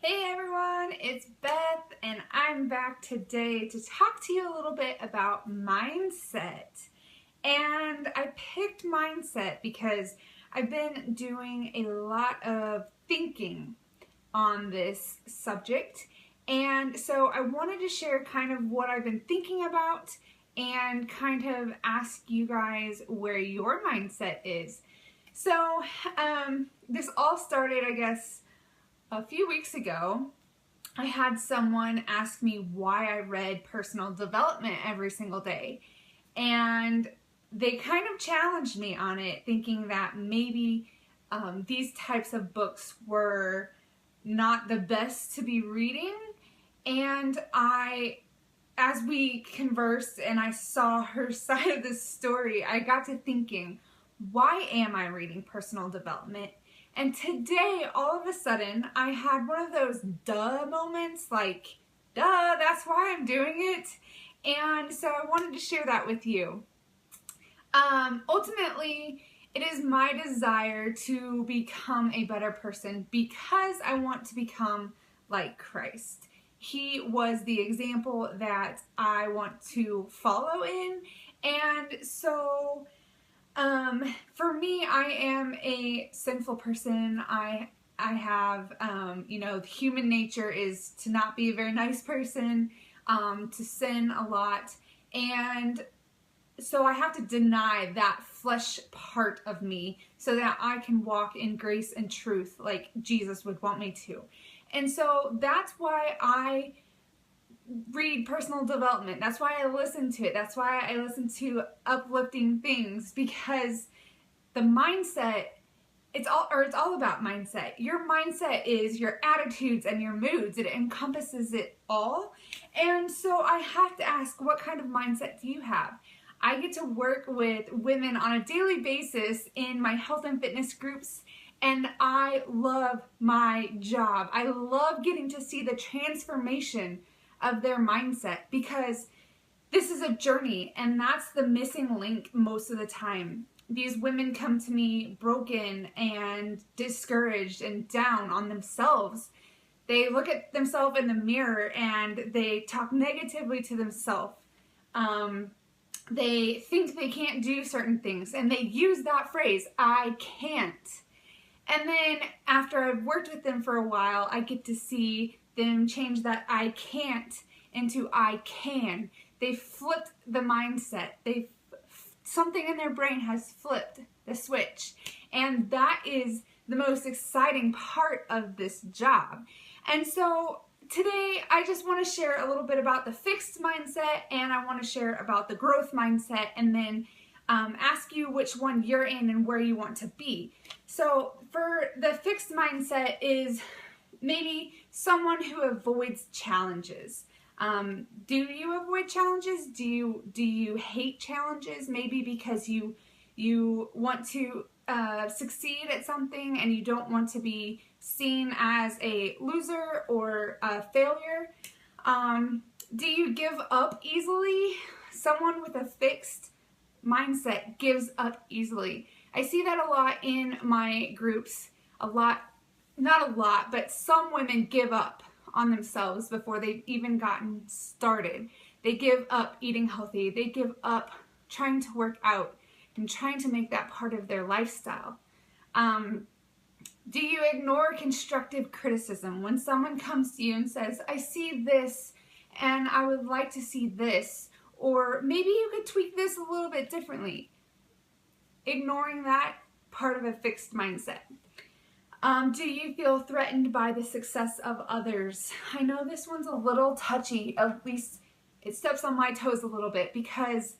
Hey everyone, it's Beth and I'm back today to talk to you a little bit about mindset. And I picked mindset because I've been doing a lot of thinking on this subject. And so I wanted to share kind of what I've been thinking about and kind of ask you guys where your mindset is. So this all started, I guess, a few weeks ago. I had someone ask me why I read personal development every single day. And they kind of challenged me on it, thinking that maybe these types of books were not the best to be reading. And as we conversed and I saw her side of the story, I got to thinking, why am I reading personal development? And today, all of a sudden, I had one of those duh moments, like, duh, that's why I'm doing it. And so I wanted to share that with you. Ultimately, it is my desire to become a better person because I want to become like Christ. He was the example that I want to follow in. And so for me, I am a sinful person. I have, human nature is to not be a very nice person, to sin a lot. And so I have to deny that flesh part of me so that I can walk in grace and truth like Jesus would want me to. And so that's why I read personal development. That's why I listen to it. That's why I listen to uplifting things, because the mindset, it's all about mindset. Your mindset is your attitudes and your moods. It encompasses it all. And so I have to ask, what kind of mindset do you have? I get to work with women on a daily basis in my health and fitness groups, and I love my job. I love getting to see the transformation of their mindset, because this is a journey, and that's the missing link most of the time. These women come to me broken and discouraged and down on themselves. They look at themselves in the mirror and they talk negatively to themselves. They think they can't do certain things, and they use that phrase, I can't. And then after I've worked with them for a while, I get to see them change that I can't into I can. They flipped the mindset. Something in their brain has flipped the switch. And that is the most exciting part of this job. And so today I just want to share a little bit about the fixed mindset, and I want to share about the growth mindset, and then ask you which one you're in and where you want to be. So for the fixed mindset is maybe someone who avoids challenges. Do you avoid challenges? Do you hate challenges? Maybe because you want to succeed at something and you don't want to be seen as a loser or a failure. Do you give up easily? Someone with a fixed mindset gives up easily. I see that a lot in my groups. Not a lot, but some women give up on themselves before they've even gotten started. They give up eating healthy. They give up trying to work out and trying to make that part of their lifestyle. Do you ignore constructive criticism? When someone comes to you and says, I see this and I would like to see this, or maybe you could tweak this a little bit differently. Ignoring that part of a fixed mindset. Do you feel threatened by the success of others? I know this one's a little touchy, at least it steps on my toes a little bit, because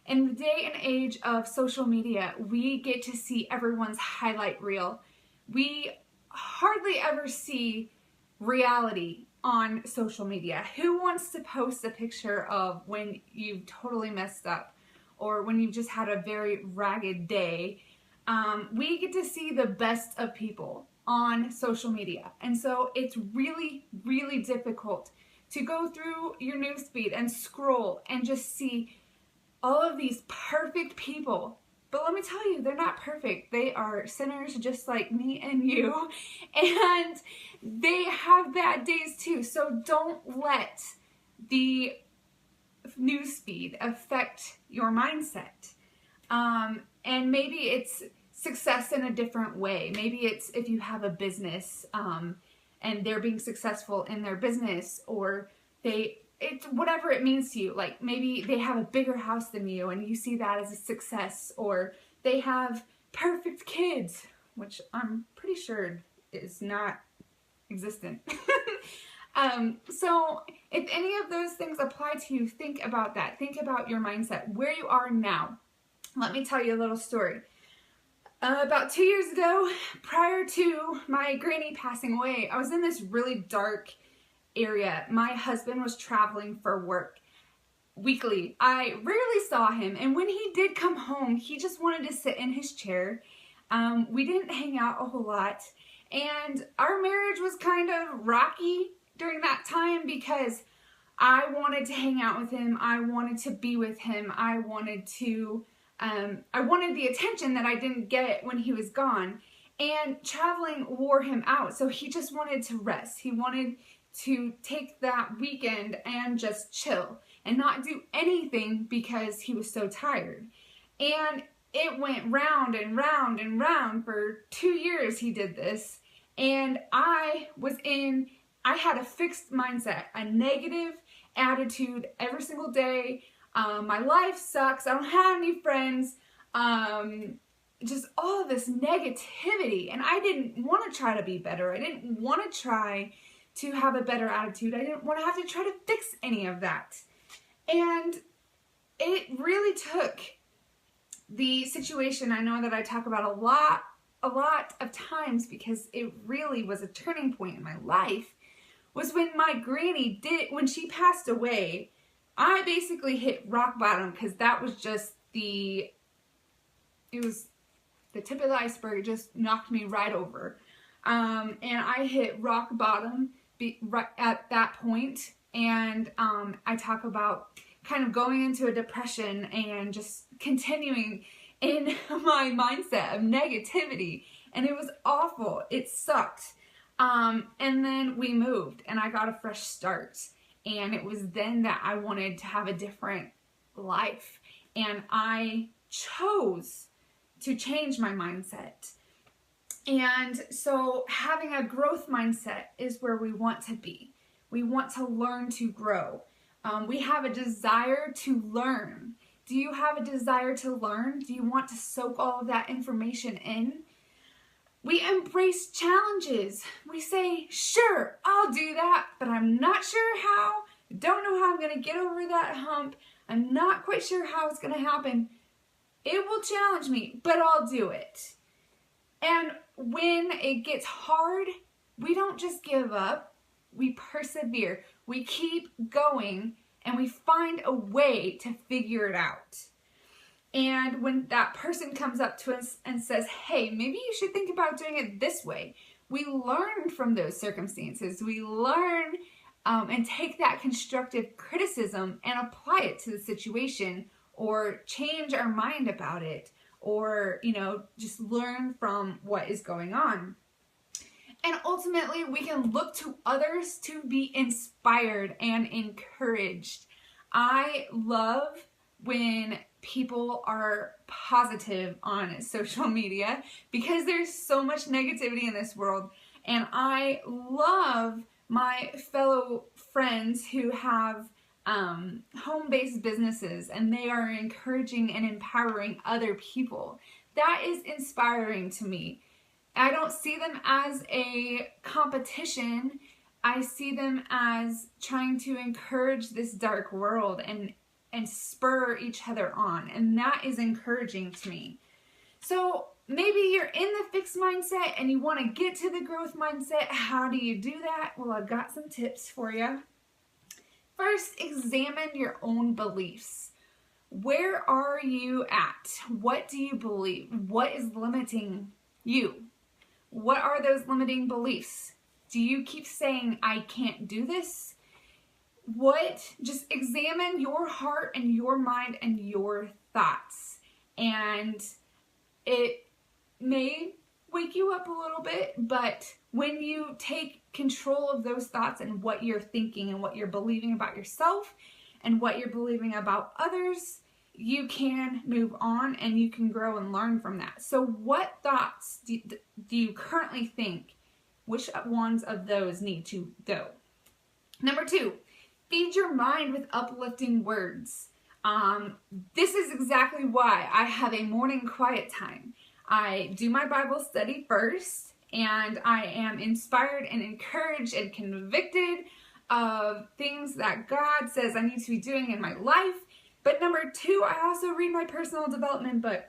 in the day and age of social media, we get to see everyone's highlight reel. We hardly ever see reality on social media. Who wants to post a picture of when you've totally messed up or when you've just had a very ragged day? We get to see the best of people on social media. And so it's really, really difficult to go through your newsfeed and scroll and just see all of these perfect people. But let me tell you, they're not perfect. They are sinners just like me and you. And They have bad days too. So don't let the newsfeed affect your mindset. And maybe it's success in a different way. Maybe it's if you have a business and they're being successful in their business, or it's whatever it means to you. Like maybe they have a bigger house than you and you see that as a success, or they have perfect kids, which I'm pretty sure is not existent. So if any of those things apply to you, think about that. Think about your mindset, where you are now. Let me tell you a little story. About 2 years ago, prior to my granny passing away, I was in this really dark area. My husband was traveling for work weekly. I rarely saw him, and when he did come home, he just wanted to sit in his chair. We didn't hang out a whole lot, and our marriage was kind of rocky during that time because I wanted to hang out with him. I wanted to be with him. I wanted the attention that I didn't get when he was gone, and traveling wore him out. So he just wanted to rest. He wanted to take that weekend and just chill and not do anything because he was so tired. And it went round and round and round for 2 years. He did this, and I had a fixed mindset, a negative attitude every single day. My life sucks. I don't have any friends. Just all of this negativity. And I didn't want to try to be better. I didn't want to try to have a better attitude. I didn't want to have to try to fix any of that. And it really took the situation I know that I talk about a lot of times, because it really was a turning point in my life, was when my granny when she passed away. I basically hit rock bottom, because that was just it was the tip of the iceberg. It just knocked me right over. And I hit rock bottom right at that point. And I talk about kind of going into a depression and just continuing in my mindset of negativity. And it was awful. It sucked. And then we moved and I got a fresh start. And it was then that I wanted to have a different life. And I chose to change my mindset. And so having a growth mindset is where we want to be. We want to learn to grow. We have a desire to learn. Do you have a desire to learn? Do you want to soak all of that information in? We embrace challenges. We say, sure, I'll do that, but I'm not sure how. I don't know how I'm going to get over that hump. I'm not quite sure how it's going to happen. It will challenge me, but I'll do it. And when it gets hard, we don't just give up. We persevere. We keep going, and we find a way to figure it out. And when that person comes up to us and says, hey, maybe you should think about doing it this way, we learn from those circumstances. We learn and take that constructive criticism and apply it to the situation, or change our mind about it, or, just learn from what is going on. And ultimately, we can look to others to be inspired and encouraged. I love when people are positive on social media, because there's so much negativity in this world. And I love my fellow friends who have home-based businesses, and they are encouraging and empowering other people. That is inspiring to me. I don't see them as a competition. I see them as trying to encourage this dark world and spur each other on. And that is encouraging to me. So maybe you're in the fixed mindset and you want to get to the growth mindset. How do you do that? Well, I've got some tips for you. First, examine your own beliefs. Where are you at? What do you believe? What is limiting you? What are those limiting beliefs? Do you keep saying, I can't do this? Just examine your heart and your mind and your thoughts. And it may wake you up a little bit, but When you take control of those thoughts and what you're thinking and what you're believing about yourself and what you're believing about others, you can move on and you can grow and learn from that. So what thoughts do you currently think? Which ones of those need to go? Number 2, feed your mind with uplifting words. This is exactly why I have a morning quiet time. I do my Bible study first, and I am inspired and encouraged and convicted of things that God says I need to be doing in my life. But number 2, I also read my personal development book.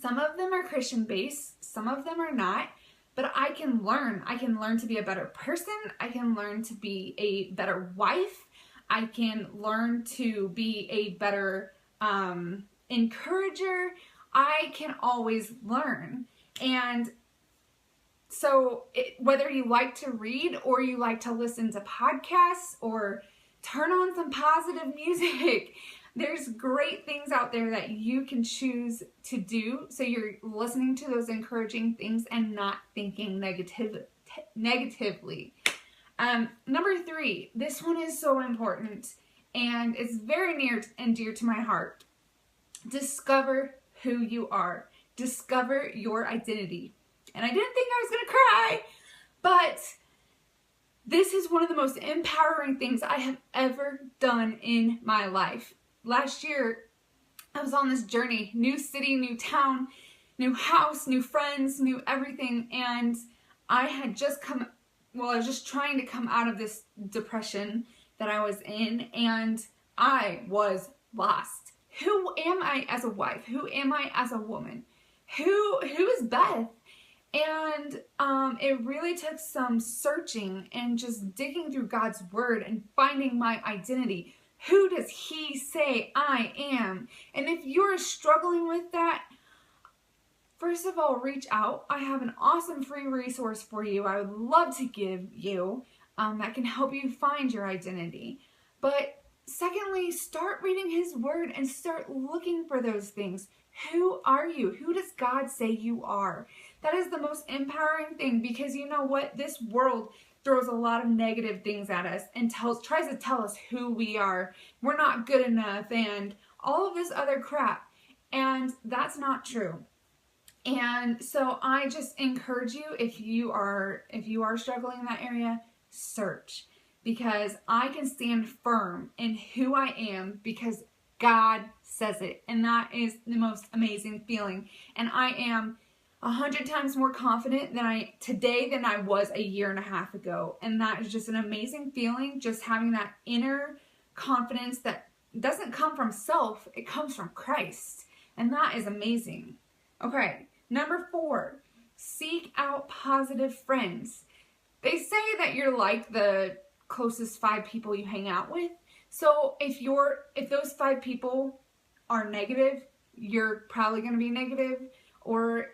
Some of them are Christian-based, some of them are not, but I can learn. I can learn to be a better person. I can learn to be a better wife. I can learn to be a better encourager. I can always learn. And so whether you like to read or you like to listen to podcasts or turn on some positive music, there's great things out there that you can choose to do. So you're listening to those encouraging things and not thinking negatively. Number 3, this one is so important and it's very near and dear to my heart. Discover who you are. Discover your identity. And I didn't think I was going to cry, but this is one of the most empowering things I have ever done in my life. Last year, I was on this journey, new city, new town, new house, new friends, new everything, and I had just I was just trying to come out of this depression that I was in, and I was lost. Who am I as a wife? Who am I as a woman? Who is Beth? And it really took some searching and just digging through God's word and finding my identity. Who does He say I am? And if you're struggling with that, first of all, reach out. I have an awesome free resource for you I would love to give you that can help you find your identity. But secondly, start reading His word and start looking for those things. Who are you? Who does God say you are? That is the most empowering thing, because you know what? This world throws a lot of negative things at us and tries to tell us who we are. We're not good enough and all of this other crap. And that's not true. And so I just encourage you, if you are struggling in that area, search, because I can stand firm in who I am because God says it. And that is the most amazing feeling. And I am 100 times more confident today than I was a year and a half ago. And that is just an amazing feeling, just having that inner confidence that doesn't come from self, it comes from Christ. And that is amazing. Okay, number 4, seek out positive friends. They say that you're like the closest 5 people you hang out with. So if those 5 people are negative, you're probably going to be negative. Or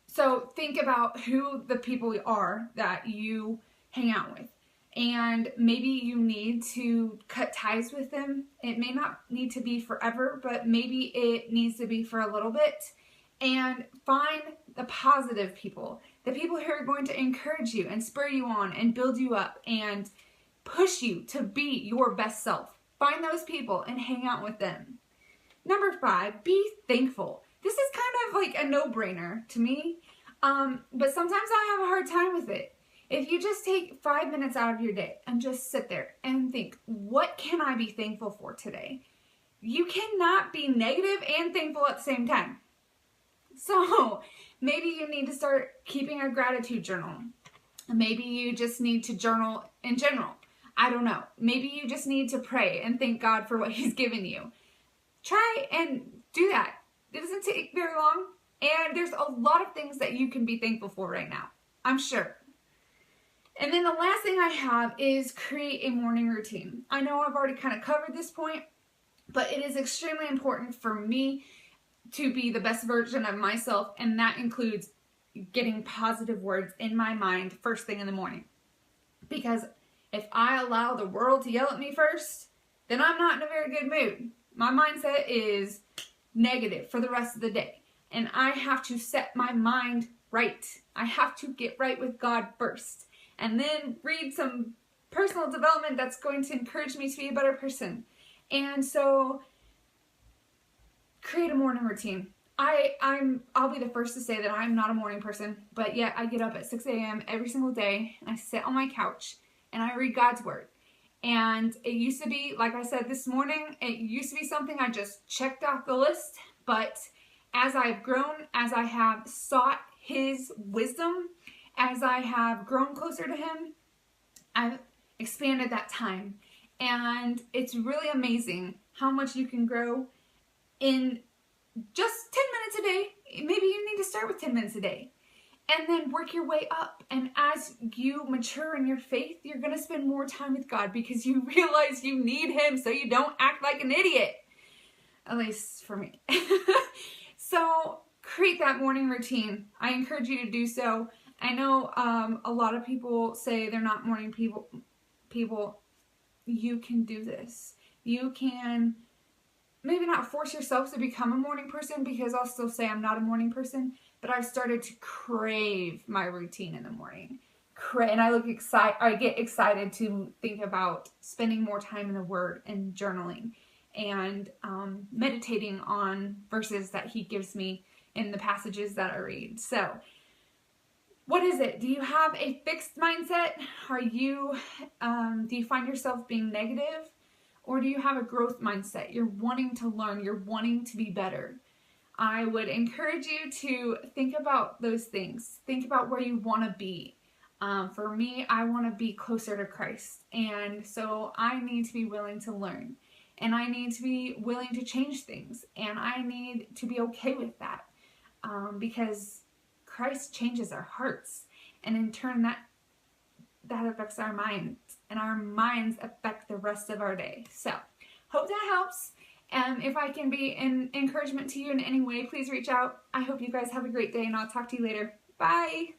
so think about who the people are that you hang out with. And maybe you need to cut ties with them. It may not need to be forever, but maybe it needs to be for a little bit. And find the positive people, the people who are going to encourage you and spur you on and build you up and push you to be your best self. Find those people and hang out with them. Number 5, be thankful. This is kind of like a no-brainer to me, but sometimes I have a hard time with it. If you just take 5 minutes out of your day and just sit there and think, what can I be thankful for today? You cannot be negative and thankful at the same time. So maybe you need to start keeping a gratitude journal. Maybe you just need to journal in general. I don't know. Maybe you just need to pray and thank God for what He's given you. Try and do that. It doesn't take very long. And there's a lot of things that you can be thankful for right now, I'm sure. And then the last thing I have is create a morning routine. I know I've already kind of covered this point, but it is extremely important for me to be the best version of myself, and that includes getting positive words in my mind first thing in the morning. Because if I allow the world to yell at me first, then I'm not in a very good mood. My mindset is negative for the rest of the day. And I have to set my mind right I have to get right with God first, and then read some personal development that's going to encourage me to be a better person. And so create a morning routine. I'll be the first to say that I'm not a morning person, but yet I get up at 6 a.m. every single day, and I sit on my couch and I read God's word. And it used to be, like I said this morning, it used to be something I just checked off the list, but as I've grown, as I have sought His wisdom, as I have grown closer to Him, I've expanded that time. And it's really amazing how much you can grow in just 10 minutes a day. Maybe you need to start with 10 minutes a day and then work your way up. And as you mature in your faith, you're going to spend more time with God because you realize you need Him so you don't act like an idiot. At least for me. So create that morning routine. I encourage you to do so. I know a lot of people say they're not morning people. You can do this. You can maybe not force yourself to become a morning person, because I'll still say I'm not a morning person, but I've started to crave my routine in the morning. And I get excited to think about spending more time in the Word and journaling and meditating on verses that He gives me in the passages that I read. So, what is it? Do you have a fixed mindset? Do you find yourself being negative? Or do you have a growth mindset? You're wanting to learn. You're wanting to be better. I would encourage you to think about those things. Think about where you want to be. For me, I want to be closer to Christ. And so I need to be willing to learn. And I need to be willing to change things. And I need to be okay with that. Because Christ changes our hearts. And in turn, that affects our minds, and our minds affect the rest of our day. So, hope that helps. If I can be an encouragement to you in any way, please reach out. I hope you guys have a great day, and I'll talk to you later. Bye!